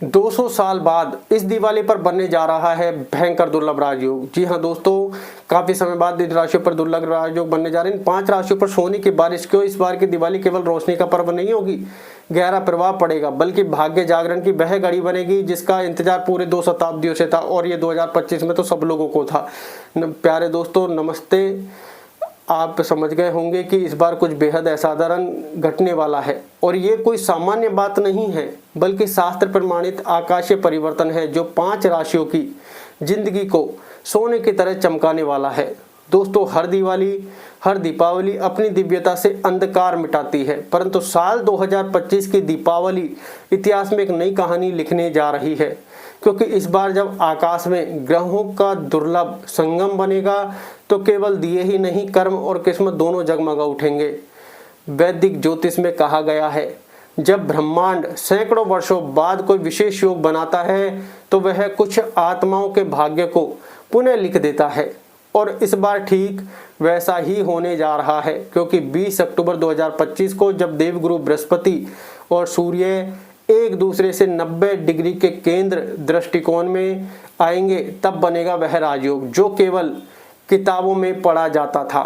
200 साल बाद इस दिवाली पर बनने जा रहा है भयंकर दुर्लभ राजयोग। जी हाँ दोस्तों, काफी समय बाद इन राशियों पर दुर्लभ राजयोग बनने जा रहे हैं। इन 5 राशियों पर सोने की बारिश क्यों? इस बार की दिवाली केवल रोशनी का पर्व नहीं होगी, गहरा प्रभाव पड़ेगा, बल्कि भाग्य जागरण की वह घड़ी बनेगी जिसका इंतजार पूरे 2 शताब्दियों से था, और ये 2025 में तो सब लोगों को था। प्यारे दोस्तों नमस्ते। आप समझ गए होंगे कि इस बार कुछ बेहद असाधारण घटने वाला है, और ये कोई सामान्य बात नहीं है, बल्कि शास्त्र प्रमाणित आकाशीय परिवर्तन है जो 5 राशियों की जिंदगी को सोने की तरह चमकाने वाला है। दोस्तों, हर दिवाली, हर दीपावली अपनी दिव्यता से अंधकार मिटाती है, परंतु साल 2025 की दीपावली इतिहास में एक नई कहानी लिखने जा रही है, क्योंकि इस बार जब आकाश में ग्रहों का दुर्लभ संगम बनेगा तो केवल दिए ही नहीं, कर्म और किस्मत दोनों जगमगा उठेंगे। वैदिक ज्योतिष में कहा गया है, जब ब्रह्मांड सैकड़ों वर्षों बाद कोई विशेष योग बनाता है तो वह कुछ आत्माओं के भाग्य को पुनः लिख देता है, और इस बार ठीक वैसा ही होने जा रहा है, क्योंकि 20 अक्टूबर 2025 को जब देवगुरु बृहस्पति और सूर्य एक दूसरे से 90 डिग्री के केंद्र दृष्टिकोण में आएंगे, तब बनेगा वह राजयोग जो केवल किताबों में पढ़ा जाता था,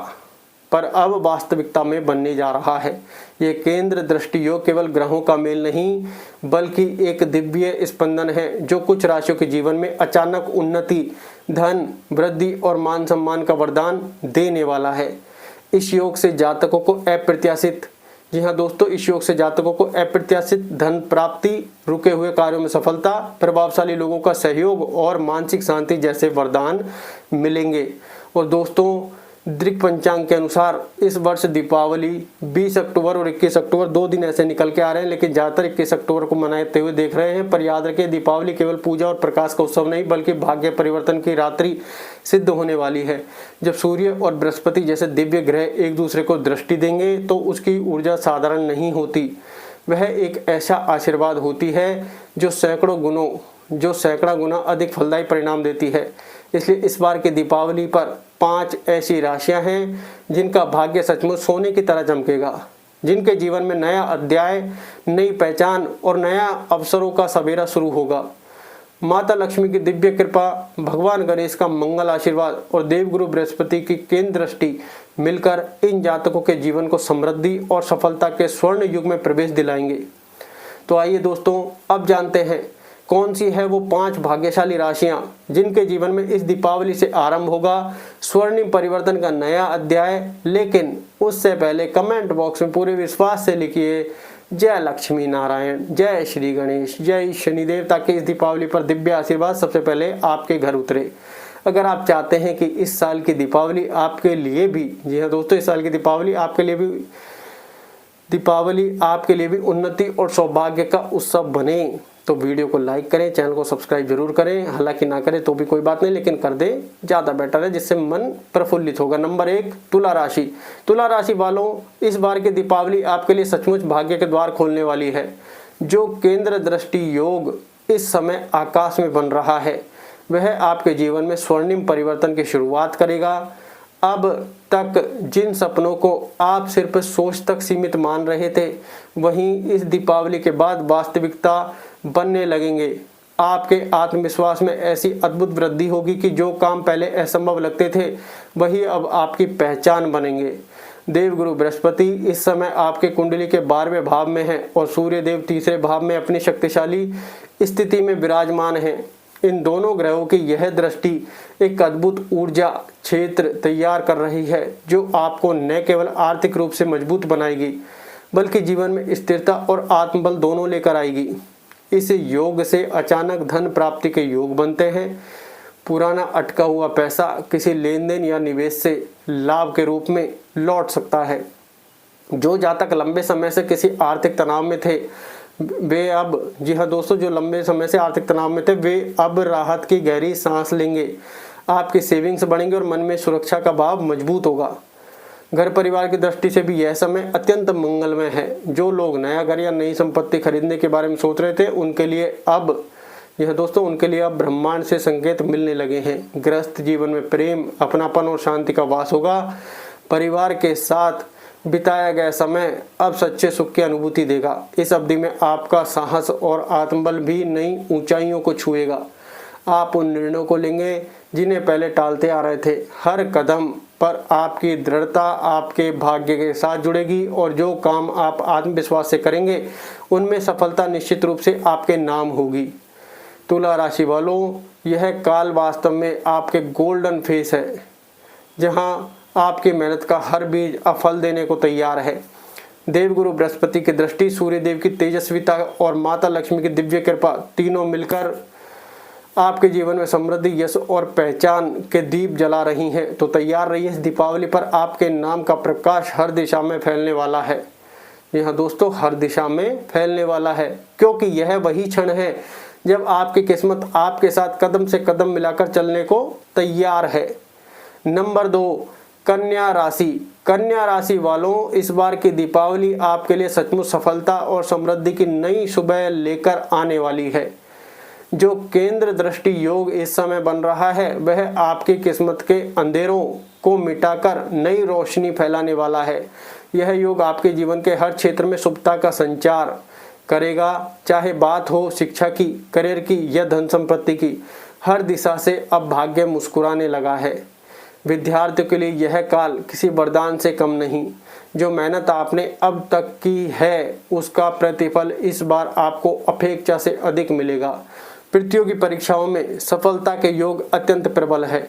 पर अब वास्तविकता में बनने जा रहा है। ये केंद्र दृष्टि योग केवल ग्रहों का मेल नहीं, बल्कि एक दिव्य स्पंदन है जो कुछ राशियों के जीवन में अचानक उन्नति, धन वृद्धि और मान सम्मान का वरदान देने वाला है। इस योग से जातकों को अप्रत्याशित, जी हाँ दोस्तों, इस योग से जातकों को अप्रत्याशित धन प्राप्ति, रुके हुए कार्यों में सफलता, प्रभावशाली लोगों का सहयोग और मानसिक शांति जैसे वरदान मिलेंगे। और दोस्तों, दृक पंचांग के अनुसार इस वर्ष दीपावली 20 अक्टूबर और 21 अक्टूबर 2 दिन ऐसे निकल के आ रहे हैं, लेकिन ज़्यादातर 21 अक्टूबर को मनाते हुए देख रहे हैं। पर याद रखें, दीपावली केवल पूजा और प्रकाश का उत्सव नहीं, बल्कि भाग्य परिवर्तन की रात्रि सिद्ध होने वाली है। जब सूर्य और बृहस्पति जैसे दिव्य ग्रह एक दूसरे को दृष्टि देंगे तो उसकी ऊर्जा साधारण नहीं होती, वह एक ऐसा आशीर्वाद होती है जो सैकड़ा गुना अधिक फलदायी परिणाम देती है। इसलिए इस बार की दीपावली पर 5 ऐसी राशियां हैं जिनका भाग्य सचमुच सोने की तरह चमकेगा, जिनके जीवन में नया अध्याय, नई पहचान और नया अवसरों का सवेरा शुरू होगा। माता लक्ष्मी की दिव्य कृपा, भगवान गणेश का मंगल आशीर्वाद और देवगुरु बृहस्पति की केंद्र दृष्टि मिलकर इन जातकों के जीवन को समृद्धि और सफलता के स्वर्ण युग में प्रवेश दिलाएंगे। तो आइए दोस्तों, अब जानते हैं कौन सी है वो 5 भाग्यशाली राशियां जिनके जीवन में इस दीपावली से आरंभ होगा स्वर्णिम परिवर्तन का नया अध्याय। लेकिन उससे पहले कमेंट बॉक्स में पूरे विश्वास से लिखिए जय लक्ष्मी नारायण, जय श्री गणेश, जय शनिदेव, ताकि इस दीपावली पर दिव्य आशीर्वाद सबसे पहले आपके घर उतरे। अगर आप चाहते हैं कि इस साल की दीपावली आपके लिए भी, जी हाँ दोस्तों, इस साल की दीपावली आपके लिए भी उन्नति और सौभाग्य का उत्सव बने, तो वीडियो को लाइक करें, चैनल को सब्सक्राइब जरूर करें। हालांकि ना करें तो भी कोई बात नहीं, लेकिन कर दें ज़्यादा बेटर है, जिससे मन प्रफुल्लित होगा। नंबर 1, तुला राशि। तुला राशि वालों, इस बार की दीपावली आपके लिए सचमुच भाग्य के द्वार खोलने वाली है। जो केंद्र दृष्टि योग इस समय आकाश में बन रहा है वह आपके जीवन में स्वर्णिम परिवर्तन की शुरुआत करेगा। अब तक जिन सपनों को आप सिर्फ सोच तक सीमित मान रहे थे, वहीं इस दीपावली के बाद वास्तविकता बनने लगेंगे। आपके आत्मविश्वास में ऐसी अद्भुत वृद्धि होगी कि जो काम पहले असंभव लगते थे वही अब आपकी पहचान बनेंगे। देवगुरु बृहस्पति इस समय आपके कुंडली के 12वें भाव में है और सूर्य देव 3रे भाव में अपनी शक्तिशाली स्थिति में विराजमान है। इन दोनों ग्रहों की यह दृष्टि एक अद्भुत ऊर्जा क्षेत्र तैयार कर रही है जो आपको न केवल आर्थिक रूप से मजबूत बनाएगी, बल्कि जीवन में स्थिरता और आत्मबल दोनों लेकर आएगी। इस योग से अचानक धन प्राप्ति के योग बनते हैं। पुराना अटका हुआ पैसा किसी लेन देन या निवेश से लाभ के रूप में लौट सकता है। जो जातक लंबे समय से किसी आर्थिक तनाव में थे वे अब, जी हाँ दोस्तों, जो लंबे समय से आर्थिक तनाव में थे वे अब राहत की गहरी सांस लेंगे। आपकी सेविंग्स बढ़ेंगे और मन में सुरक्षा का भाव मजबूत होगा। घर परिवार की दृष्टि से भी यह समय अत्यंत मंगलमय है। जो लोग नया घर या नई संपत्ति खरीदने के बारे में सोच रहे थे उनके लिए अब, यह दोस्तों, उनके लिए अब ब्रह्मांड से संकेत मिलने लगे हैं। गृहस्थ जीवन में प्रेम, अपनापन और शांति का वास होगा। परिवार के साथ बिताया गया समय अब सच्चे सुख की अनुभूति देगा। इस अवधि में आपका साहस और आत्मबल भी नई ऊंचाइयों को छुएगा। आप उन निर्णयों को लेंगे जिन्हें पहले टालते आ रहे थे। हर कदम पर आपकी दृढ़ता आपके भाग्य के साथ जुड़ेगी और जो काम आप आत्मविश्वास से करेंगे उनमें सफलता निश्चित रूप से आपके नाम होगी। तुला राशि वालों, यह काल वास्तव में आपके गोल्डन फेस है, जहां आपकी मेहनत का हर बीज अब फल देने को तैयार है। देवगुरु बृहस्पति की दृष्टि, सूर्य देव की तेजस्विता और माता लक्ष्मी की दिव्य कृपा तीनों मिलकर आपके जीवन में समृद्धि, यश और पहचान के दीप जला रही हैं। तो तैयार रहिए, इस दीपावली पर आपके नाम का प्रकाश हर दिशा में फैलने वाला है। जी हाँ दोस्तों, हर दिशा में फैलने वाला है, क्योंकि यह वही क्षण है जब आपकी किस्मत आपके साथ कदम से कदम मिलाकर चलने को तैयार है। नंबर 2, कन्या राशि। कन्या राशि वालों, इस बार की दीपावली आपके लिए सचमुच सफलता और समृद्धि की नई सुबह लेकर आने वाली है। जो केंद्र दृष्टि योग इस समय बन रहा है वह आपकी किस्मत के अंधेरों को मिटाकर नई रोशनी फैलाने वाला है। यह योग आपके जीवन के हर क्षेत्र में शुभता का संचार करेगा, चाहे बात हो शिक्षा की, करियर की या धन संपत्ति की। हर दिशा से अब भाग्य मुस्कुराने लगा है। विद्यार्थियों के लिए यह काल किसी वरदान से कम नहीं। जो मेहनत आपने अब तक की है उसका प्रतिफल इस बार आपको अपेक्षा से अधिक मिलेगा। प्रतियोगी परीक्षाओं में सफलता के योग अत्यंत प्रबल है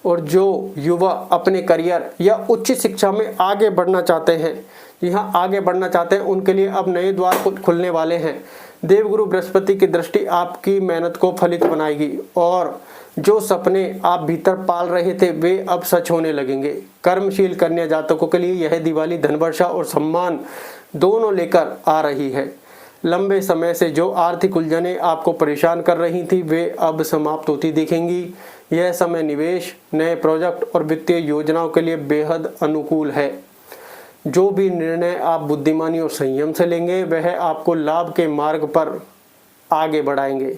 और जो युवा अपने करियर या उच्च शिक्षा में आगे बढ़ना चाहते हैं, यहाँ आगे बढ़ना चाहते हैं, उनके लिए अब नए द्वार खुलने वाले हैं। देवगुरु बृहस्पति की दृष्टि आपकी मेहनत को फलित बनाएगी और जो सपने आप भीतर पाल रहे थे वे अब सच होने लगेंगे। कर्मशील कन्या जातकों के लिए यह दिवाली धन वर्षा और सम्मान दोनों लेकर आ रही है। लंबे समय से जो आर्थिक उलझनें आपको परेशान कर रही थी वे अब समाप्त होती दिखेंगी। यह समय निवेश, नए प्रोजेक्ट और वित्तीय योजनाओं के लिए बेहद अनुकूल है। जो भी निर्णय आप बुद्धिमानी और संयम से लेंगे वह आपको लाभ के मार्ग पर आगे बढ़ाएंगे।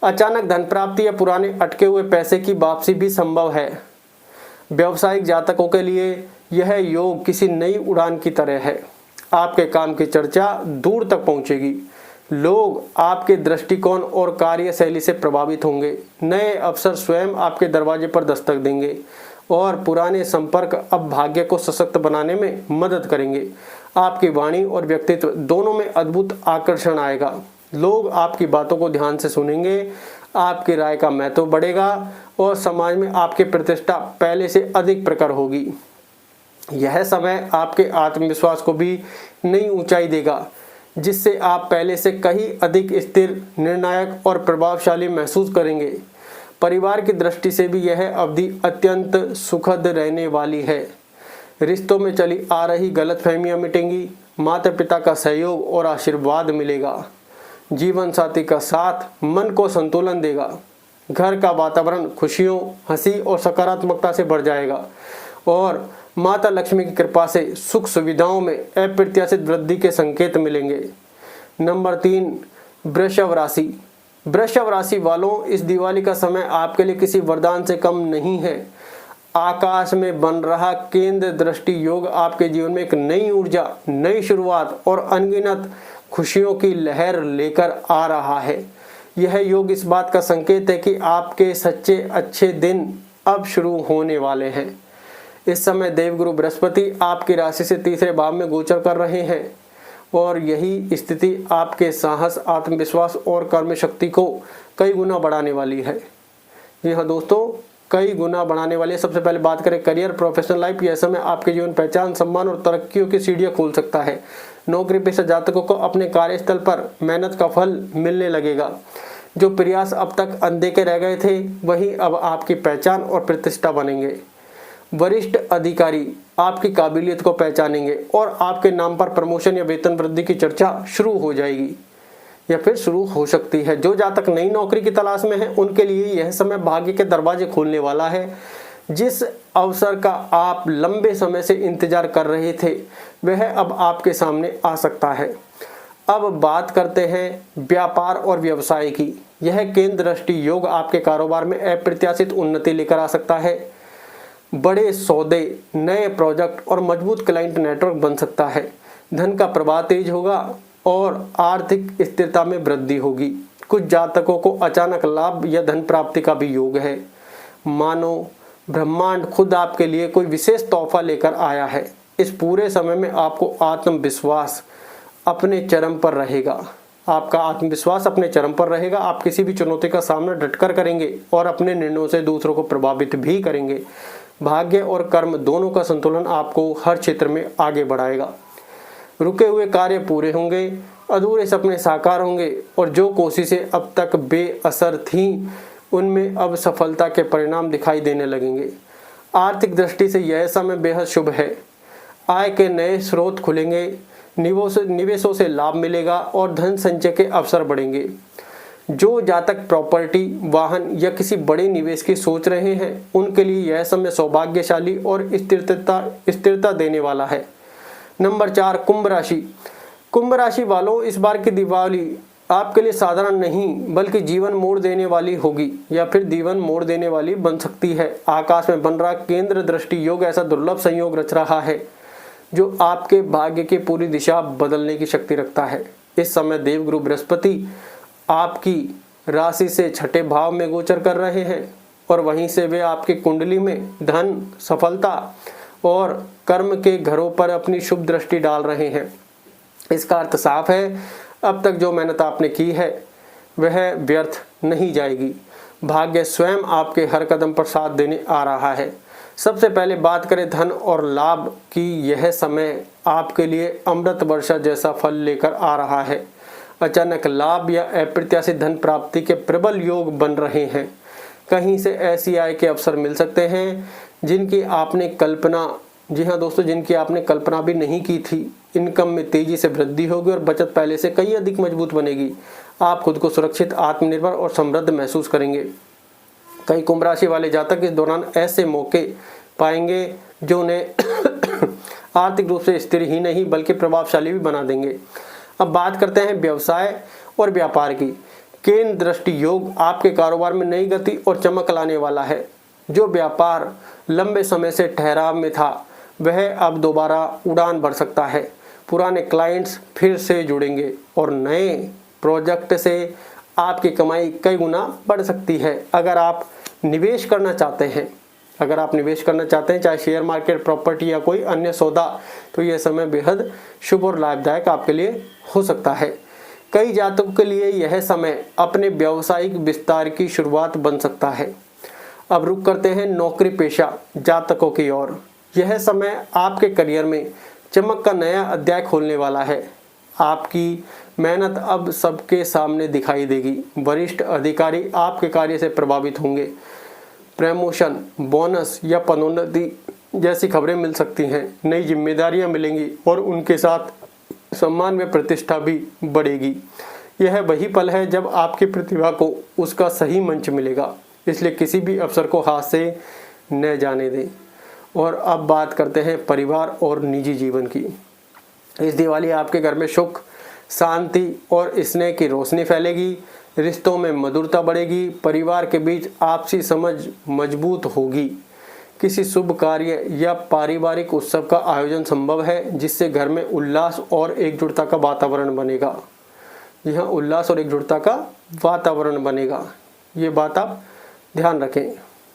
अचानक धन प्राप्ति या पुराने अटके हुए पैसे की वापसी भी संभव है। व्यावसायिक जातकों के लिए यह योग किसी नई उड़ान की तरह है। आपके काम की चर्चा दूर तक पहुंचेगी। लोग आपके दृष्टिकोण और कार्यशैली से प्रभावित होंगे। नए अवसर स्वयं आपके दरवाजे पर दस्तक देंगे और पुराने संपर्क अब भाग्य को सशक्त बनाने में मदद करेंगे। आपकी वाणी और व्यक्तित्व दोनों में अद्भुत आकर्षण आएगा। लोग आपकी बातों को ध्यान से सुनेंगे, आपकी राय का महत्व बढ़ेगा और समाज में आपकी प्रतिष्ठा पहले से अधिक प्रखर होगी। यह समय आपके आत्मविश्वास को भी नई ऊंचाई देगा, जिससे आप पहले से कहीं अधिक स्थिर, निर्णायक और प्रभावशाली महसूस करेंगे। परिवार की दृष्टि से भी यह अवधि अत्यंत सुखद रहने वाली है। रिश्तों में चली आ रही गलतफहमियां मिटेंगी, माता पिता का सहयोग और आशीर्वाद मिलेगा। जीवन साथी का साथ मन को संतुलन देगा। घर का वातावरण खुशियों, हंसी और सकारात्मकता से भर जाएगा और माता लक्ष्मी की कृपा से सुख सुविधाओं में अप्रत्याशित वृद्धि के संकेत मिलेंगे। नंबर 3, वृषभ राशि। वृषभ राशि वालों, इस दिवाली का समय आपके लिए किसी वरदान से कम नहीं है। आकाश में बन रहा केंद्र दृष्टि योग आपके जीवन में एक नई ऊर्जा, नई शुरुआत और अनगिनत खुशियों की लहर लेकर आ रहा है। यह योग इस बात का संकेत है कि आपके सच्चे अच्छे दिन अब शुरू होने वाले हैं। इस समय देवगुरु बृहस्पति आपकी राशि से तीसरे भाव में गोचर कर रहे हैं और यही स्थिति आपके साहस, आत्मविश्वास और कर्म शक्ति को कई गुना बढ़ाने वाली है। जी हाँ दोस्तों, कई गुना बढ़ाने वाली है। सबसे पहले बात करें करियर, प्रोफेशनल लाइफ, यह समय आपके जीवन पहचान, सम्मान और तरक्कियों की सीढ़ियां खोल सकता है। नौकरी पेशा जातकों को अपने कार्यस्थल पर मेहनत का फल मिलने लगेगा। जो प्रयास अब तक अनदेखे रह गए थे वही अब आपकी पहचान और प्रतिष्ठा बनेंगे। वरिष्ठ अधिकारी आपकी काबिलियत को पहचानेंगे और आपके नाम पर प्रमोशन या वेतन वृद्धि की चर्चा शुरू हो जाएगी या फिर शुरू हो सकती है। जो जातक नई नौकरी की तलाश में है उनके लिए यह समय भाग्य के दरवाजे खोलने वाला है। जिस अवसर का आप लंबे समय से इंतजार कर रहे थे वह अब आपके सामने आ सकता है। अब बात करते हैं व्यापार और व्यवसाय की। यह केंद्र दृष्टि योग आपके कारोबार में अप्रत्याशित उन्नति लेकर आ सकता है। बड़े सौदे, नए प्रोजेक्ट और मजबूत क्लाइंट नेटवर्क बन सकता है। धन का प्रवाह तेज होगा और आर्थिक स्थिरता में वृद्धि होगी। कुछ जातकों को अचानक लाभ या धन प्राप्ति का भी योग है। मानो ब्रह्मांड खुद आपके लिए कोई विशेष तोहफा लेकर आया है। इस पूरे समय में आपको आत्मविश्वास अपने चरम पर रहेगा। आपका आत्मविश्वास अपने चरम पर रहेगा। आप किसी भी चुनौती का सामना डटकर करेंगे और अपने निर्णयों से दूसरों को प्रभावित भी करेंगे। भाग्य और कर्म दोनों का संतुलन आपको हर क्षेत्र में आगे बढ़ाएगा। रुके हुए कार्य पूरे होंगे, अधूरे सपने साकार होंगे और जो कोशिशें अब तक बेअसर थीं उनमें अब सफलता के परिणाम दिखाई देने लगेंगे। आर्थिक दृष्टि से यह समय बेहद शुभ है। आय के नए स्रोत खुलेंगे, निवेशों से लाभ मिलेगा और धन संचय के अवसर बढ़ेंगे। जो जातक प्रॉपर्टी, वाहन या किसी बड़े निवेश की सोच रहे हैं उनके लिए यह समय सौभाग्यशाली और स्थिरता देने वाला है। नंबर 4, कुंभ राशि। कुंभ राशि वालों, इस बार की दिवाली आपके लिए साधारण नहीं बल्कि जीवन मोड़ देने वाली होगी या फिर जीवन मोड़ देने वाली बन सकती है। आकाश में बन रहा केंद्र दृष्टि योग ऐसा दुर्लभ संयोग रच रहा है जो आपके भाग्य की पूरी दिशा बदलने की शक्ति रखता है। इस समय देवगुरु बृहस्पति आपकी राशि से छठे भाव में गोचर कर रहे हैं और वहीं से वे आपकी कुंडली में धन, सफलता और कर्म के घरों पर अपनी शुभ दृष्टि डाल रहे हैं। इसका अर्थ साफ है, अब तक जो मेहनत आपने की है वह व्यर्थ नहीं जाएगी। भाग्य स्वयं आपके हर कदम पर साथ देने आ रहा है। सबसे पहले बात करें धन और लाभ की, यह समय आपके लिए अमृत वर्षा जैसा फल लेकर आ रहा है। अचानक लाभ या अप्रत्याशित धन प्राप्ति के प्रबल योग बन रहे हैं। कहीं से ऐसी आय के अवसर मिल सकते हैं जिनकी आपने कल्पना, जी हाँ दोस्तों, जिनकी आपने कल्पना भी नहीं की थी। इनकम में तेजी से वृद्धि होगी और बचत पहले से कई अधिक मजबूत बनेगी। आप खुद को सुरक्षित, आत्मनिर्भर और समृद्ध महसूस करेंगे। कई कुंभ राशि वाले जातक इस दौरान ऐसे मौके पाएंगे जो उन्हें आर्थिक रूप से स्थिर ही नहीं बल्कि प्रभावशाली भी बना देंगे। अब बात करते हैं व्यवसाय और व्यापार की। केंद्र दृष्टि योग आपके कारोबार में नई गति और चमक लाने वाला है। जो व्यापार लंबे समय से ठहराव में था वह अब दोबारा उड़ान भर सकता है। पुराने क्लाइंट्स फिर से जुड़ेंगे और नए प्रोजेक्ट से आपकी कमाई कई गुना बढ़ सकती है। अगर आप निवेश करना चाहते हैं, चाहे शेयर मार्केट, प्रॉपर्टी या कोई अन्य सौदा, तो यह समय बेहद शुभ और लाभदायक आपके लिए हो सकता है। कई जातकों के लिए यह समय अपने व्यावसायिक विस्तार की शुरुआत बन सकता है। अब रुक करते हैं नौकरी पेशा जातकों की ओर। यह समय आपके करियर में चमक का नया अध्याय खोलने वाला है। आपकी मेहनत अब सबके सामने दिखाई देगी। वरिष्ठ अधिकारी आपके कार्य से प्रभावित होंगे। प्रमोशन, बोनस या पदोन्नति जैसी खबरें मिल सकती हैं। नई जिम्मेदारियां मिलेंगी और उनके साथ सम्मान व प्रतिष्ठा भी बढ़ेगी। यह वही पल है जब आपकी प्रतिभा को उसका सही मंच मिलेगा, इसलिए किसी भी अवसर को हाथ से न जाने दें। और अब बात करते हैं परिवार और निजी जीवन की। इस दिवाली आपके घर में सुख, शांति और स्नेह की रोशनी फैलेगी। रिश्तों में मधुरता बढ़ेगी। परिवार के बीच आपसी समझ मजबूत होगी। किसी शुभ कार्य या पारिवारिक उत्सव का आयोजन संभव है जिससे घर में उल्लास और एकजुटता का वातावरण बनेगा। जी हाँ, उल्लास और एकजुटता का वातावरण बनेगा। ये बात आप ध्यान रखें।